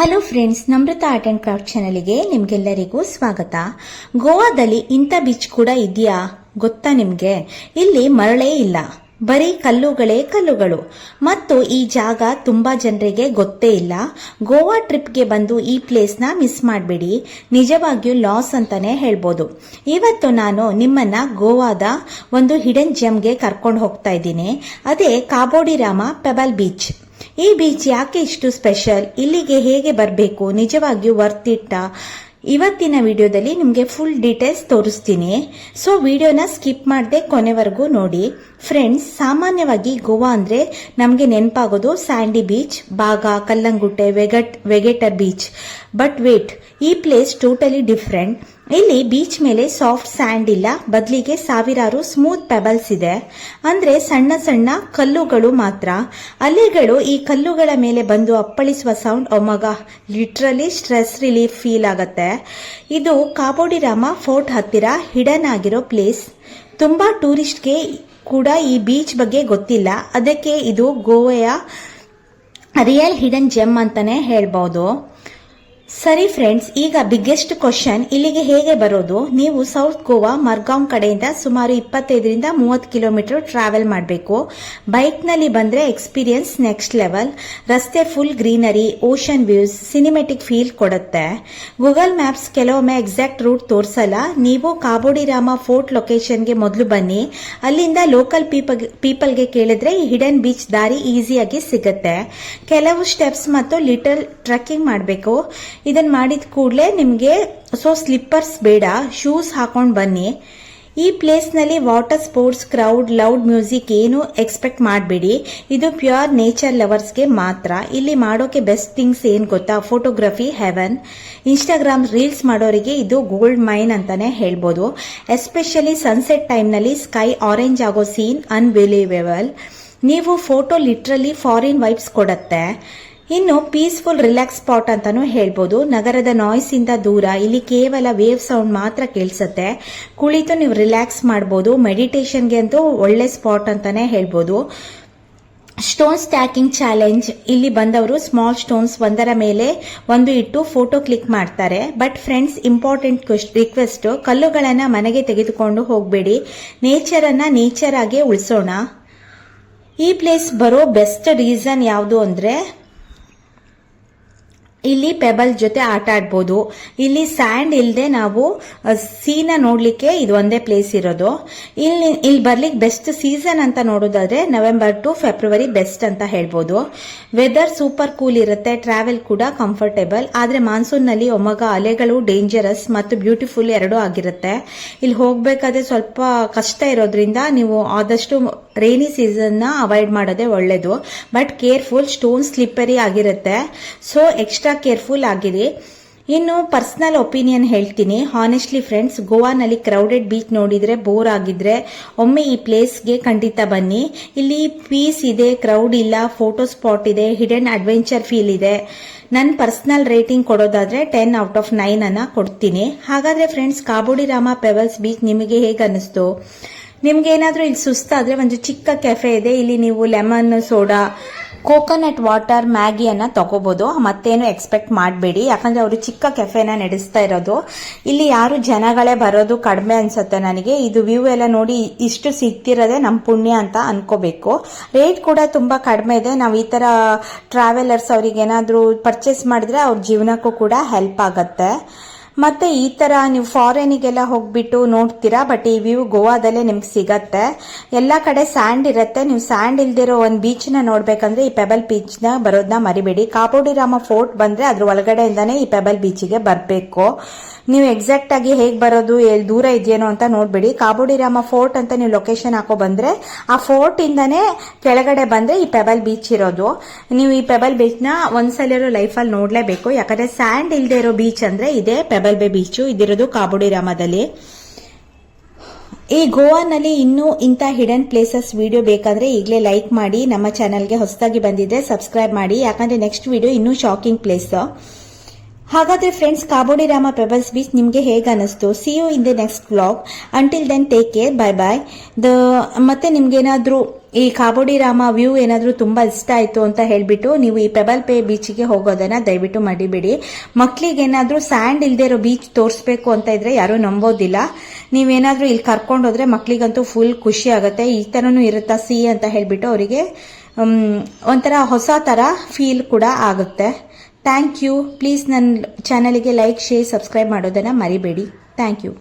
Hello friends, Namrata art and craft ಚಾನಲ್ಗೆ ನಿಮ್ಗೆಲ್ಲರಿಗೂ ಸ್ವಾಗತ. ಗೋವಾದಲ್ಲಿ ಇಂಥ ಬೀಚ್ ಕೂಡ ಇದೆಯಾ ಗೊತ್ತಾ ನಿಮ್ಗೆ? ಇಲ್ಲಿ ಮರಳೇ ಇಲ್ಲ, ಬರೀ ಕಲ್ಲುಗಳು ಮತ್ತು ಈ ಜಾಗ ತುಂಬಾ ಜನರಿಗೆ ಗೊತ್ತೇ ಇಲ್ಲ. ಗೋವಾ ಟ್ರಿಪ್ಗೆ ಬಂದು ಈ ಪ್ಲೇಸ್ನ ಮಿಸ್ ಮಾಡಬೇಡಿ, ನಿಜವಾಗಿಯೂ ಲಾಸ್ ಅಂತಾನೆ ಹೇಳ್ಬೋದು. ಇವತ್ತು ನಾನು ನಿಮ್ಮನ್ನ ಗೋವಾದ ಒಂದು ಹಿಡನ್ ಜೆಮ್ಗೆ ಕರ್ಕೊಂಡು ಹೋಗ್ತಾ ಇದ್ದೀನಿ. ಅದೇ ಕಾಬೋಡಿರಾಮ ಪೆಬಲ್ ಬೀಚ್. ಈ ಬೀಚ್ ಯಾಕೆ ಇಷ್ಟು ಸ್ಪೆಷಲ್, ಇಲ್ಲಿಗೆ ಹೇಗೆ ಬರಬೇಕು, ನಿಜವಾಗಿಯೂ ವರ್ತ್ ಇಟ್ಟ? ಇವತ್ತಿನ ವಿಡಿಯೋದಲ್ಲಿ ನಿಮಗೆ ಫುಲ್ ಡೀಟೇಲ್ಸ್ ತೋರಿಸ್ತೀನಿ. ಸೊ ವಿಡಿಯೋನ ಸ್ಕಿಪ್ ಮಾಡದೆ ಕೊನೆವರೆಗೂ ನೋಡಿ. ಫ್ರೆಂಡ್ಸ್, ಸಾಮಾನ್ಯವಾಗಿ ಗೋವಾ ಅಂದ್ರೆ ನಮಗೆ ನೆನಪಾಗೋದು sandy beach, Baga, Calangute, Vagator beach. But wait, ಈ ಪ್ಲೇಸ್ ಟೋಟಲಿ ಡಿಫ್ರೆಂಟ್. ಇಲ್ಲಿ ಬೀಚ್ ಮೇಲೆ ಸಾಫ್ಟ್ ಸ್ಯಾಂಡ್ ಇಲ್ಲ, ಬದಲಿಗೆ ಸಾವಿರಾರು ಸ್ಮೂತ್ ಪೆಬಲ್ಸ್ ಇದೆ. ಅಂದ್ರೆ ಸಣ್ಣ ಸಣ್ಣ ಕಲ್ಲುಗಳು ಮಾತ್ರ. ಅಲೆಗಳು ಈ ಕಲ್ಲುಗಳ ಮೇಲೆ ಬಂದು ಅಪ್ಪಳಿಸುವ ಸೌಂಡ್, ಒಮ್ಮಗ ಲಿಟ್ರಲಿ ಸ್ಟ್ರೆಸ್ ರಿಲೀಫ್ ಫೀಲ್ ಆಗತ್ತೆ. ಇದು ಕಾಬೋಡಿರಾಮ ಫೋರ್ಟ್ ಹತ್ತಿರ ಹಿಡನ್ ಆಗಿರೋ ಪ್ಲೇಸ್. ತುಂಬಾ ಟೂರಿಸ್ಟ್ಗೆ ಕೂಡ ಈ ಬೀಚ್ ಬಗ್ಗೆ ಗೊತ್ತಿಲ್ಲ, ಅದಕ್ಕೆ ಇದು ಗೋವಾಯ ರಿಯಲ್ ಹಿಡನ್ ಜೆಮ್ ಅಂತಾನೆ ಹೇಳ್ಬಹುದು. ಸರಿ ಫ್ರೆಂಡ್ಸ್, ಈಗ ಬಿಗ್ಗೆಸ್ಟ್ ಕ್ವಶನ್, ಇಲ್ಲಿಗೆ ಹೇಗೆ ಬರೋದು? ನೀವು ಸೌತ್ ಗೋವಾ ಮರ್ಗಾಂವ್ ಕಡೆಯಿಂದ ಸುಮಾರು 25ರಿಂದ 30 ಕಿಲೋಮೀಟರ್ ಟ್ರಾವೆಲ್ ಮಾಡಬೇಕು. ಬೈಕ್ ನಲ್ಲಿ ಬಂದ್ರೆ ಎಕ್ಸ್ಪೀರಿಯನ್ಸ್ ನೆಕ್ಸ್ಟ್ ಲೆವೆಲ್. ರಸ್ತೆ full greenery, ocean views, cinematic feel ಕೊಡುತ್ತೆ. ಗೂಗಲ್ ಮ್ಯಾಪ್ಸ್ ಕೆಲವೊಮ್ಮೆ ಎಕ್ಸಾಕ್ಟ್ ರೂಟ್ ತೋರಿಸಲ್ಲ. ನೀವು ಕಾಬೋಡಿರಾಮ ಫೋರ್ಟ್ ಲೊಕೇಶನ್ಗೆ ಮೊದಲು ಬನ್ನಿ, ಅಲ್ಲಿಂದ ಲೋಕಲ್ ಪೀಪಲ್ಗೆ ಕೇಳಿದ್ರೆ ಈ ಹಿಡನ್ ಬೀಚ್ ದಾರಿ ಈಸಿಯಾಗಿ ಸಿಗುತ್ತೆ. ಕೆಲವು ಸ್ಟೆಪ್ಸ್ ಮತ್ತು ಲಿಟಲ್ ಟ್ರೆಕ್ಕಿಂಗ್ ಮಾಡಬೇಕು. ಇದನ್ನ ಮಾಡಿದ ಕೂಡಲೇ ನಿಮಗೆ ಸ್ಲಿಪ್ಪರ್ಸ್ ಬೇಡ, ಶೂಸ್ ಹಾಕೊಂಡು ಬನ್ನಿ. ಈ ಪ್ಲೇಸ್ ನಲ್ಲಿ water sports, crowd, loud music ಏನು ಎಕ್ಸ್ಪೆಕ್ಟ್ ಮಾಡಬೇಡಿ. ಇದು ಪ್ಯೂರ್ ನೇಚರ್ ಲವರ್ಸ್ಗೆ ಮಾತ್ರ. ಇಲ್ಲಿ ಮಾಡೋಕೆ ಬೆಸ್ಟ್ ಥಿಂಗ್ಸ್ ಏನ್ ಗೊತ್ತಾ? Photography Heaven. ಇನ್ಸ್ಟಾಗ್ರಾಮ್ ರೀಲ್ಸ್ ಮಾಡೋರಿಗೆ ಇದು ಗೋಲ್ಡ್ ಮೈನ್ ಅಂತಾನೆ ಹೇಳ್ಬೋದು. ಎಸ್ಪೆಷಲಿ ಸನ್ಸೆಟ್ ಟೈಮ್ ನಲ್ಲಿ ಸ್ಕೈ ಆರೆಂಜ್ ಆಗೋ ಸೀನ್ ಅನ್ಬಿಲೀವೇಬಲ್. ನೀವು ಫೋಟೋ ಲಿಟ್ರಲಿ ಫಾರಿನ್ ವೈಬ್ಸ್ ಕೊಡುತ್ತೆ. ಇನ್ನು ಪೀಸ್ಫುಲ್ ರಿಲ್ಯಾಕ್ಸ್ ಸ್ಪಾಟ್ ಅಂತಾನೂ ಹೇಳ್ಬೋದು. ನಗರದ ನಾಯ್ಸ್ ಇಂದ ದೂರ, ಇಲ್ಲಿ ಕೇವಲ ವೇವ್ ಸೌಂಡ್ ಮಾತ್ರ ಕೇಳಿಸುತ್ತೆ. ಕುಳಿತು ನೀವು ರಿಲ್ಯಾಕ್ಸ್ ಮಾಡಬಹುದು. ಮೆಡಿಟೇಷನ್ಗೆ ಅಂತೂ ಒಳ್ಳೆ ಸ್ಪಾಟ್ ಅಂತಾನೆ ಹೇಳ್ಬೋದು. Stone stacking challenge. ಇಲ್ಲಿ ಬಂದವರು ಸ್ಮಾಲ್ ಸ್ಟೋನ್ಸ್ ಒಂದರ ಮೇಲೆ ಒಂದು ಇಟ್ಟು ಫೋಟೋ ಕ್ಲಿಕ್ ಮಾಡ್ತಾರೆ. ಬಟ್ ಫ್ರೆಂಡ್ಸ್, ಇಂಪಾರ್ಟೆಂಟ್ ರಿಕ್ವೆಸ್ಟ್, ಕಲ್ಲುಗಳನ್ನ ಮನೆಗೆ ತೆಗೆದುಕೊಂಡು ಹೋಗಬೇಡಿ. ನೇಚರ್ ಅನ್ನ ನೇಚರ್ ಆಗಿ ಉಳಿಸೋಣ. ಈ ಪ್ಲೇಸ್ ಬರೋ ಬೆಸ್ಟ್ ರೀಸನ್ ಯಾವುದು ಅಂದ್ರೆ, ಇಲ್ಲಿ ಪೆಬಲ್ ಜೊತೆ ಆಟ ಆಡ್ಬೋದು. ಇಲ್ಲಿ ಸ್ಯಾಂಡ್ ಇಲ್ಲದೆ ನಾವು ಸೀನ ನೋಡ್ಲಿಕ್ಕೆ ಇದು ಒಂದೇ ಪ್ಲೇಸ್ ಇರೋದು. ಇಲ್ಲಿ ಬರ್ಲಿಕ್ಕೆ ಬೆಸ್ಟ್ ಸೀಸನ್ ಅಂತ ನೋಡೋದಾದ್ರೆ ನವೆಂಬರ್ ಟು ಫೆಬ್ರವರಿ ಬೆಸ್ಟ್ ಅಂತ ಹೇಳ್ಬೋದು. ವೆದರ್ ಸೂಪರ್ ಕೂಲ್ ಇರುತ್ತೆ, ಟ್ರಾವೆಲ್ ಕೂಡ ಕಂಫರ್ಟೇಬಲ್. ಆದ್ರೆ ಮಾನ್ಸೂನ್ ನಲ್ಲಿ ಒಮ್ಮಗ ಅಲೆಗಳು ಡೇಂಜರಸ್ ಮತ್ತು ಬ್ಯೂಟಿಫುಲ್ ಎರಡೂ ಆಗಿರುತ್ತೆ. ಇಲ್ಲಿ ಹೋಗ್ಬೇಕಾದ್ರೆ ಸ್ವಲ್ಪ ಕಷ್ಟ ಇರೋದ್ರಿಂದ ನೀವು ಆದಷ್ಟು ರೈನಿ ಸೀಸನ್ ನ ಅವಾಯ್ಡ್ ಮಾಡೋದೇ ಒಳ್ಳೇದು. ಬಟ್ ಕೇರ್ಫುಲ್, ಸ್ಟೋನ್ ಸ್ಲಿಪ್ಪರಿ ಆಗಿರುತ್ತೆ. ಸೊ ಎಕ್ಸ್ಟ್ರಾ ಕೇರ್ಫುಲ್ ಆಗಿರಿ. ಇನ್ನು ಪರ್ಸನಲ್ ಒಪಿನಿಯನ್ ಹೇಳ್ತೀನಿ. ಹಾನೆಸ್ಟ್ಲಿ ಫ್ರೆಂಡ್ಸ್, ಗೋವಾನಲ್ಲಿ ಕ್ರೌಡೆಡ್ ಬೀಚ್ ನೋಡಿದ್ರೆ ಬೋರ್ ಆಗಿದ್ರೆ ಒಮ್ಮೆ ಈ ಪ್ಲೇಸ್ಗೆ ಖಂಡಿತ ಬನ್ನಿ. ಇಲ್ಲಿ ಪೀಸ್ ಇದೆ, ಕ್ರೌಡ್ ಇಲ್ಲ, ಫೋಟೋ ಸ್ಪಾಟ್ ಇದೆ, ಹಿಡನ್ ಅಡ್ವೆಂಚರ್ ಫೀಲ್ ಇದೆ. ನನ್ನ ಪರ್ಸನಲ್ ರೇಟಿಂಗ್ ಕೊಡೋದಾದ್ರೆ 10 ಔಟ್ ಆಫ್ 9 ಅನ್ನ ಕೊಡ್ತೀನಿ. ಹಾಗಾದ್ರೆ ಫ್ರೆಂಡ್ಸ್, ಕಾಬೋಡಿರಾಮ ಪೆಬಲ್ಸ್ ಬೀಚ್ ನಿಮಗೆ ಹೇಗೆ ಅನಿಸ್ತು? ನಿಮ್ಗೆ ಏನಾದ್ರೂ ಇಲ್ಲಿ ಸುಸ್ತಾದ್ರೆ ಒಂದು ಚಿಕ್ಕ ಕೆಫೆ ಇದೆ. ಇಲ್ಲಿ ನೀವು ಲೆಮನ್ ಸೋಡಾ, ಕೋಕೋನಟ್ ವಾಟರ್, ಮ್ಯಾಗಿಯನ್ನ ತಗೋಬಹುದು. ಮತ್ತೇನು ಎಕ್ಸ್ಪೆಕ್ಟ್ ಮಾಡಬೇಡಿ, ಯಾಕಂದ್ರೆ ಅವರು ಚಿಕ್ಕ ಕೆಫೆನ ನಡೆಸ್ತಾ ಇರೋದು. ಇಲ್ಲಿ ಯಾರು ಜನಗಳೇ ಬರೋದು ಕಡಿಮೆ ಅನ್ಸುತ್ತೆ ನನಗೆ. ಇದು ವ್ಯೂ ಎಲ್ಲ ನೋಡಿ ಇಷ್ಟು ಸಿಗ್ತಿರೋದೇ ನಮ್ ಪುಣ್ಯ ಅಂತ ಅನ್ಕೋಬೇಕು. ರೇಟ್ ಕೂಡ ತುಂಬಾ ಕಡಿಮೆ ಇದೆ. ನಾವು ಈ ತರ ಟ್ರಾವೆಲರ್ಸ್ ಅವ್ರಿಗೆ ಏನಾದ್ರೂ ಪರ್ಚೇಸ್ ಮಾಡಿದ್ರೆ ಅವ್ರ ಜೀವನಕ್ಕೂ ಕೂಡ ಹೆಲ್ಪ್ ಆಗತ್ತೆ. ಮತ್ತೆ ಈ ತರ ನೀವು ಫಾರಿನಿಗೆಲ್ಲ ಹೋಗ್ಬಿಟ್ಟು ನೋಡ್ತೀರಾ, ಬಟ್ ಈ ವ್ಯೂ ಗೋವಾದಲ್ಲೇ ನಿಮ್ಗೆ ಸಿಗತ್ತೆ. ಎಲ್ಲಾ ಕಡೆ ಸ್ಯಾಂಡ್ ಇರುತ್ತೆ. ನೀವು ಸ್ಯಾಂಡ್ ಇಲ್ದಿರೋ ಒಂದು ಬೀಚ್ ನ ನೋಡ್ಬೇಕಂದ್ರೆ ಈ ಪೆಬಲ್ ಬೀಚ್ ನ ಬರೋದನ್ನ ಮರಿಬೇಡಿ. ಕಾಬೋಡಿರಾಮ ಫೋರ್ಟ್ ಬಂದ್ರೆ ಅದ್ರ ಒಳಗಡೆಯಿಂದಾನೇ ಈ ಪೆಬಲ್ ಬೀಚ್ಗೆ ಬರಬೇಕು. ನೀವು ಎಕ್ಸಾಕ್ಟ್ ಆಗಿ ಹೇಗ್ ಬರೋದು, ಎಲ್ಲಿ ದೂರ ಇದೆಯೇನೋ ಅಂತ ನೋಡ್ಬೇಡಿ. ಕಾಬೋಡಿರಾಮ ಫೋರ್ಟ್ ಅಂತ ನೀವು ಲೊಕೇಶನ್ ಹಾಕೋ ಬಂದ್ರೆ ಆ ಫೋರ್ಟ್ ಇಂದಾನೇ ಕೆಳಗಡೆ ಬಂದ್ರೆ ಈ ಪೆಬಲ್ ಬೀಚ್ ಇರೋದು. ನೀವು ಈ ಪೆಬಲ್ ಬೀಚ್ ನ ಒಂದ್ಸಲ ಲೈಫಲ್ಲಿ ನೋಡ್ಲೇಬೇಕು. ಯಾಕಂದ್ರೆ ಸ್ಯಾಂಡ್ ಇಲ್ದೇ ಇರೋ ಬೀಚ್ ಅಂದ್ರೆ ಇದೇ ಪೆಬಲ್ ಬೇ ಬೀಚ್. ಇದಿರೋದು ಕಾಬೋಡಿರಾಮದಲ್ಲಿ. ಈ ಗೋವಾನಲ್ಲಿ ಇನ್ನೂ ಇಂಥ ಹಿಡನ್ ಪ್ಲೇಸಸ್ ವಿಡಿಯೋ ಬೇಕಾದ್ರೆ ಈಗಲೇ ಲೈಕ್ ಮಾಡಿ. ನಮ್ಮ ಚಾನೆಲ್ಗೆ ಹೊಸದಾಗಿ ಬಂದಿದೆ ಸಬ್ಸ್ಕ್ರೈಬ್ ಮಾಡಿ, ಯಾಕಂದ್ರೆ ನೆಕ್ಸ್ಟ್ ವಿಡಿಯೋ ಇನ್ನೂ ಶಾಕಿಂಗ್ ಪ್ಲೇಸ್. ಹಾಗಾದ್ರೆ ಫ್ರೆಂಡ್ಸ್, ಕಾಬೋಡಿ ರಾಮ ಪೆಬಲ್ಸ್ ಬೀಚ್ ನಿಮಗೆ ಹೇಗೆ ಅನಿಸ್ತು? See you in the next vlog. Until then take care, bye bye. ಮತ್ತೆ ನಿಮ್ಗೇನಾದ್ರೂ ಈ ಕಾಬೋಡಿ ರಾಮ ವ್ಯೂ ಏನಾದ್ರೂ ತುಂಬಾ ಇಷ್ಟ ಆಯ್ತು ಅಂತ ಹೇಳ್ಬಿಟ್ಟು ನೀವು ಈ ಪೆಬಲ್ ಪೇ ಬೀಚ್ಗೆ ಹೋಗೋದನ್ನ ದಯವಿಟ್ಟು ಮಡಿಬೇಡಿ. ಮಕ್ಳಿಗೆ ಏನಾದ್ರೂ ಸ್ಯಾಂಡ್ ಇಲ್ದೇ ಇರೋ ಬೀಚ್ ತೋರಿಸ್ಬೇಕು ಅಂತ ಇದ್ರೆ ಯಾರು ನಂಬೋದಿಲ್ಲ. ನೀವೇನಾದ್ರೂ ಇಲ್ಲಿ ಕರ್ಕೊಂಡು ಹೋದ್ರೆ ಮಕ್ಳಿಗಂತೂ ಫುಲ್ ಖುಷಿ ಆಗುತ್ತೆ. ಈ ತರನು ಇರುತ್ತಾ ಸಿ ಅಂತ ಹೇಳ್ಬಿಟ್ಟು ಅವರಿಗೆ ಒಂಥರ ಹೊಸ ತರ ಫೀಲ್ ಕೂಡ ಆಗುತ್ತೆ. Thank you. ಪ್ಲೀಸ್ ನನ್ನ ಚಾನಲ್ಗೆ ಲೈಕ್, ಶೇರ್, ಸಬ್ಸ್ಕ್ರೈಬ್ ಮಾಡೋದನ್ನ ಮರಿಬೇಡಿ. Thank you.